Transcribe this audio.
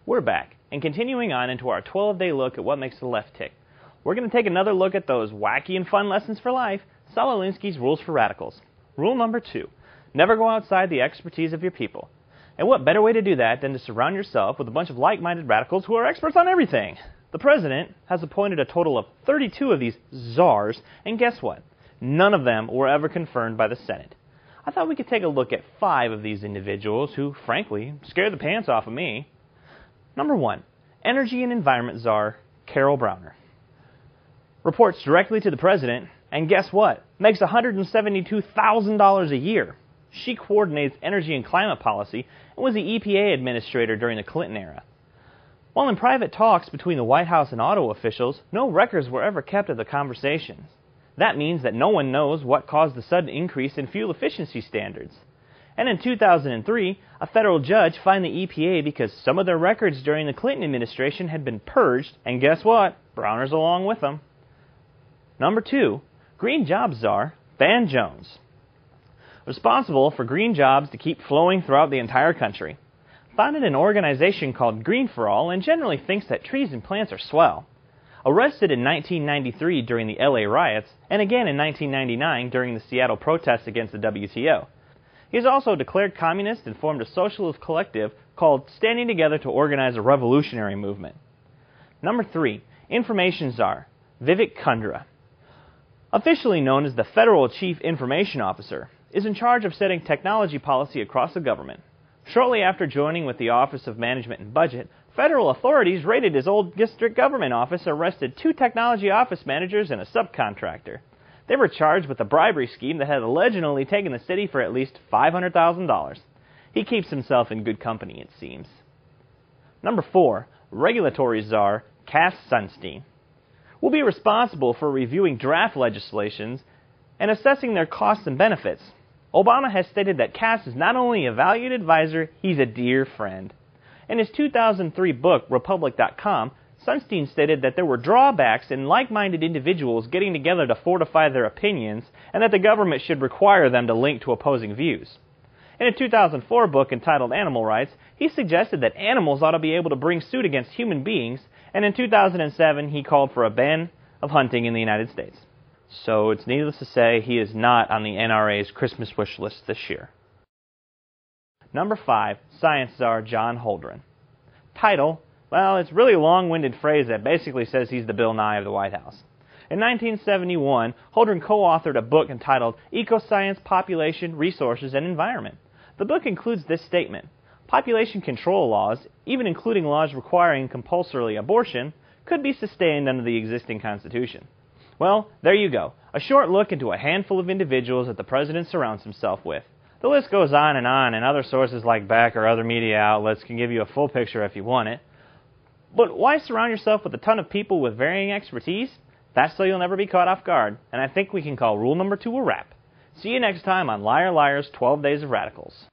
We're back, and continuing on into our 12-day look at what makes the left tick. We're going to take another look at those wacky and fun lessons for life, Saul Alinsky's rules for radicals. Rule number 2, never go outside the expertise of your people. And what better way to do that than to surround yourself with a bunch of like-minded radicals who are experts on everything? The president has appointed a total of 32 of these czars, and guess what? None of them were ever confirmed by the Senate. I thought we could take a look at 5 of these individuals who, frankly, scared the pants off of me. Number 1, Energy and Environment Czar, Carol Browner. Reports directly to the president, and guess what? Makes $172,000 a year. She coordinates energy and climate policy and was the EPA administrator during the Clinton era. While in private talks between the White House and Ottawa officials, no records were ever kept of the conversations. That means that no one knows what caused the sudden increase in fuel efficiency standards. And in 2003, a federal judge fined the EPA because some of their records during the Clinton administration had been purged, and guess what? Browner's along with them. Number 2, Green Jobs Czar, Van Jones. Responsible for green jobs to keep flowing throughout the entire country. Founded an organization called Green for All and generally thinks that trees and plants are swell. Arrested in 1993 during the LA riots, and again in 1999 during the Seattle protests against the WTO. He is also declared communist and formed a socialist collective called Standing Together to Organize a Revolutionary Movement. Number 3, Information Czar, Vivek Kundra. Officially known as the Federal Chief Information Officer, is in charge of setting technology policy across the government. Shortly after joining with the Office of Management and Budget, federal authorities raided his old district government office and arrested 2 technology office managers and a subcontractor. They were charged with a bribery scheme that had allegedly taken the city for at least $500,000. He keeps himself in good company, it seems. Number 4, Regulatory Czar, Cass Sunstein. Will be responsible for reviewing draft legislations and assessing their costs and benefits. Obama has stated that Cass is not only a valued advisor, he's a dear friend. In his 2003 book, Republic.com, Sunstein stated that there were drawbacks in like-minded individuals getting together to fortify their opinions, and that the government should require them to link to opposing views. In a 2004 book entitled Animal Rights, he suggested that animals ought to be able to bring suit against human beings, and in 2007 he called for a ban of hunting in the United States. So it's needless to say he is not on the NRA's Christmas wish list this year. Number 5, Science Czar John Holdren. Title, well, it's really a long-winded phrase that basically says he's the Bill Nye of the White House. In 1971, Holdren co-authored a book entitled Ecoscience, Population, Resources, and Environment. The book includes this statement: population control laws, even including laws requiring compulsory abortion, could be sustained under the existing Constitution. Well, there you go. A short look into a handful of individuals that the president surrounds himself with. The list goes on, and other sources like Beck or other media outlets can give you a full picture if you want it. But why surround yourself with a ton of people with varying expertise? That's so you'll never be caught off guard, and I think we can call rule number 2 a wrap. See you next time on Liar Liar's 12 Days of Radicals.